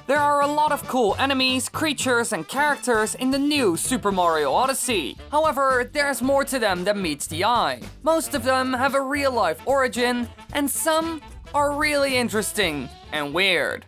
There are a lot of cool enemies, creatures and characters in the new Super Mario Odyssey. However, there's more to them than meets the eye. Most of them have a real-life origin, and some are really interesting and weird.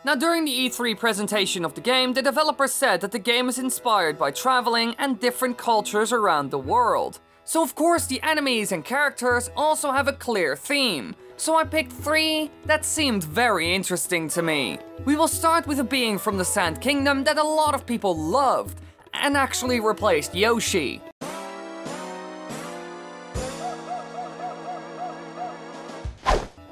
Now, during the E3 presentation of the game, the developer said that the game is inspired by traveling and different cultures around the world. So of course the enemies and characters also have a clear theme. So I picked 3 that seemed very interesting to me. We will start with a being from the Sand Kingdom that a lot of people loved, and actually replaced Yoshi.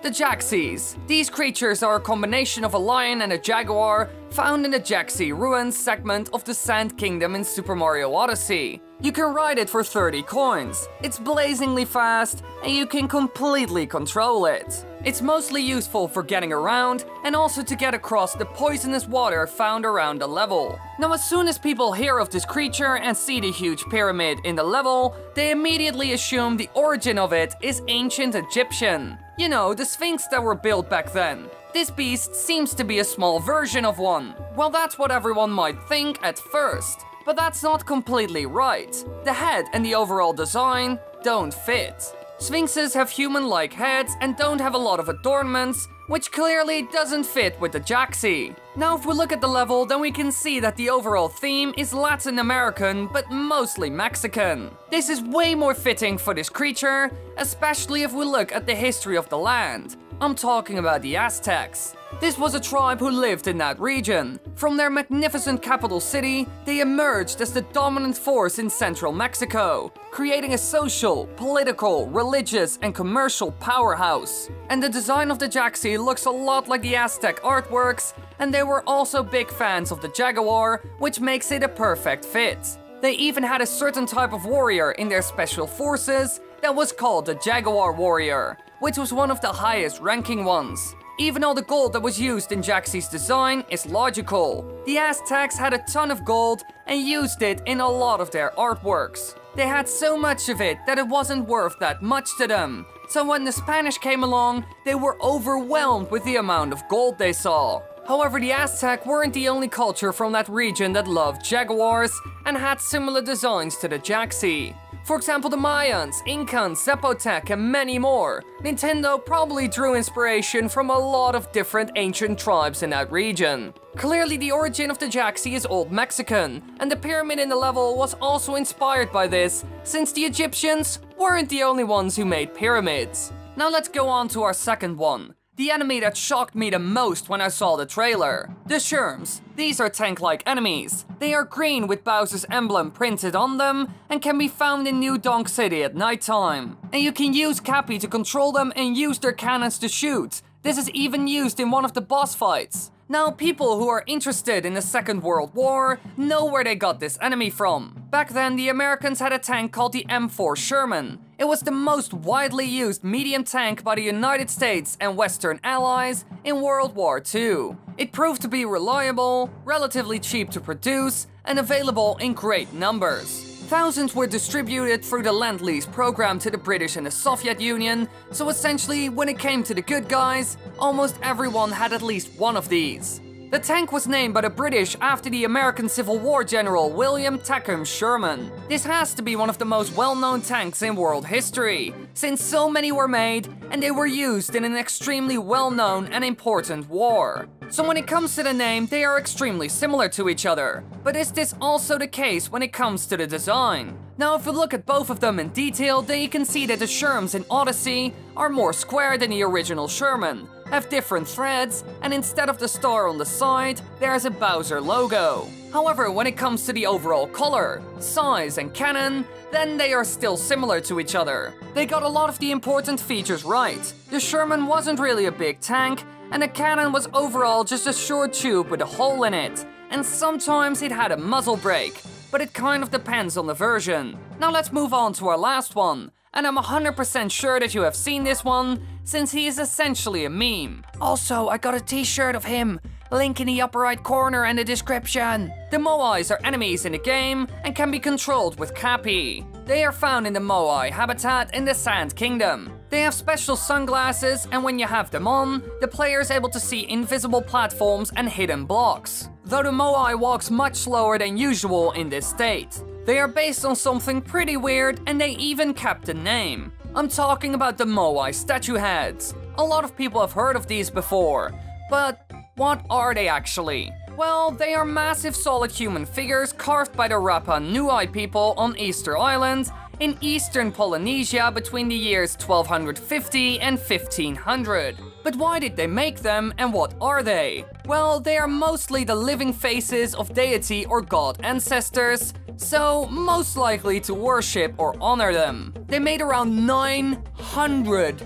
The Jackseeds. These creatures are a combination of a lion and a jaguar found in the Jackseed ruins segment of the Sand Kingdom in Super Mario Odyssey. You can ride it for 30 coins. It's blazingly fast and you can completely control it. It's mostly useful for getting around and also to get across the poisonous water found around the level. Now, as soon as people hear of this creature and see the huge pyramid in the level, they immediately assume the origin of it is ancient Egyptian. You know, the Sphinx that were built back then. This beast seems to be a small version of one. Well, that's what everyone might think at first. But that's not completely right. The head and the overall design don't fit. Sphinxes have human-like heads and don't have a lot of adornments, which clearly doesn't fit with the Jackseed. Now, if we look at the level, then we can see that the overall theme is Latin American, but mostly Mexican. This is way more fitting for this creature, especially if we look at the history of the land. I'm talking about the Aztecs. This was a tribe who lived in that region. From their magnificent capital city, they emerged as the dominant force in central Mexico, creating a social, political, religious, and commercial powerhouse. And the design of the Jackseed looks a lot like the Aztec artworks, and they were also big fans of the jaguar, which makes it a perfect fit. They even had a certain type of warrior in their special forces that was called the Jaguar Warrior, which was one of the highest ranking ones. Even all the gold that was used in Jackseed's design is logical. The Aztecs had a ton of gold and used it in a lot of their artworks. They had so much of it that it wasn't worth that much to them. So when the Spanish came along, they were overwhelmed with the amount of gold they saw. However, the Aztec weren't the only culture from that region that loved jaguars and had similar designs to the Jackseed. For example, the Mayans, Incans, Zapotec, and many more. Nintendo probably drew inspiration from a lot of different ancient tribes in that region. Clearly, the origin of the Jackseed is Old Mexican, and the pyramid in the level was also inspired by this, since the Egyptians weren't the only ones who made pyramids. Now let's go on to our second one. The enemy that shocked me the most when I saw the trailer. The Sherms. These are tank-like enemies. They are green with Bowser's emblem printed on them and can be found in New Donk City at nighttime. And you can use Cappy to control them and use their cannons to shoot. This is even used in one of the boss fights. Now, people who are interested in the Second World War know where they got this enemy from. Back then, the Americans had a tank called the M4 Sherman. It was the most widely used medium tank by the United States and Western allies in World War II. It proved to be reliable, relatively cheap to produce, and available in great numbers. Thousands were distributed through the Lend-Lease program to the British and the Soviet Union, so essentially, when it came to the good guys, almost everyone had at least one of these. The tank was named by the British after the American Civil War general William Tecumseh Sherman. This has to be one of the most well-known tanks in world history, since so many were made and they were used in an extremely well-known and important war. So when it comes to the name, they are extremely similar to each other. But is this also the case when it comes to the design? Now, if we look at both of them in detail, then you can see that the Sherms in Odyssey are more square than the original Sherman, have different threads, and instead of the star on the side, there's a Bowser logo. However, when it comes to the overall color, size, and cannon, then they are still similar to each other. They got a lot of the important features right. The Sherman wasn't really a big tank, and the cannon was overall just a short tube with a hole in it, and sometimes it had a muzzle brake, but it kind of depends on the version. Now let's move on to our last one, and I'm 100% sure that you have seen this one, since he is essentially a meme. Also, I got a t-shirt of him, link in the upper right corner and the description. The moe-eyes are enemies in the game and can be controlled with Cappy. They are found in the moe-eye habitat in the Sand Kingdom. They have special sunglasses, and when you have them on, the player is able to see invisible platforms and hidden blocks. Though the moe-eye walks much slower than usual in this state. They are based on something pretty weird, and they even kept a name. I'm talking about the moe-eye statue heads. A lot of people have heard of these before, but what are they actually? Well, they are massive solid human figures carved by the Rapa Nui people on Easter Island in eastern Polynesia between the years 1250 and 1500. But why did they make them, and what are they? Well, they are mostly the living faces of deity or god ancestors, so most likely to worship or honor them. They made around 900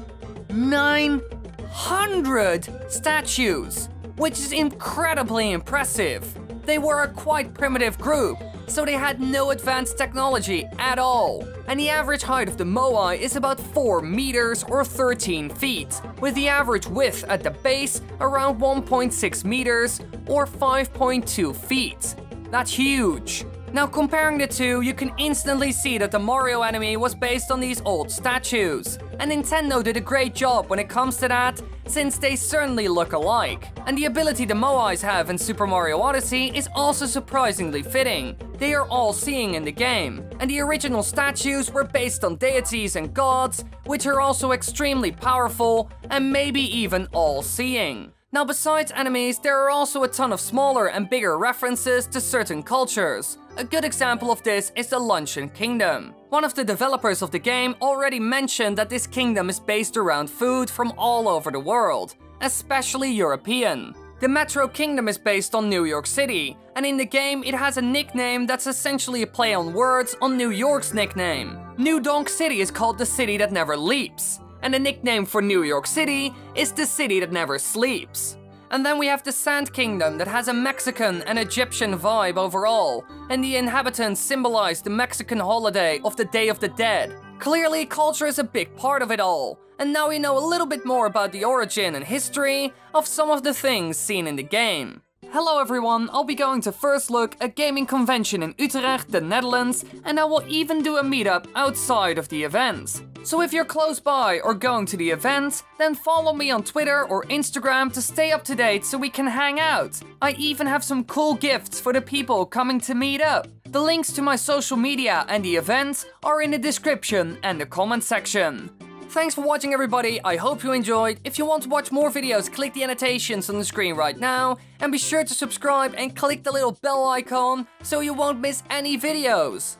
statues, which is incredibly impressive. They were a quite primitive group, so they had no advanced technology at all. And the average height of the moe-eye is about 4 meters or 13 feet, with the average width at the base around 1.6 meters or 5.2 feet. That's huge. Now, comparing the two, you can instantly see that the Mario enemy was based on these old statues. And Nintendo did a great job when it comes to that, since they certainly look alike. And the ability the moe-eyes have in Super Mario Odyssey is also surprisingly fitting. They are all-seeing in the game, and the original statues were based on deities and gods, which are also extremely powerful and maybe even all-seeing. Now, besides enemies, there are also a ton of smaller and bigger references to certain cultures. A good example of this is the Luncheon Kingdom. One of the developers of the game already mentioned that this kingdom is based around food from all over the world, especially European. The Metro Kingdom is based on New York City, and in the game it has a nickname that's essentially a play on words on New York's nickname. New Donk City is called the city that never leaps, and the nickname for New York City is the city that never sleeps. And then we have the Sand Kingdom that has a Mexican and Egyptian vibe overall, and the inhabitants symbolize the Mexican holiday of the Day of the Dead. Clearly, culture is a big part of it all, and now we know a little bit more about the origin and history of some of the things seen in the game. Hello everyone, I'll be going to First Look, a gaming convention in Utrecht, the Netherlands, and I will even do a meetup outside of the event. So if you're close by or going to the event, then follow me on Twitter or Instagram to stay up to date so we can hang out. I even have some cool gifts for the people coming to meet up. The links to my social media and the event are in the description and the comment section. Thanks for watching everybody, I hope you enjoyed. If you want to watch more videos, click the annotations on the screen right now. And be sure to subscribe and click the little bell icon so you won't miss any videos.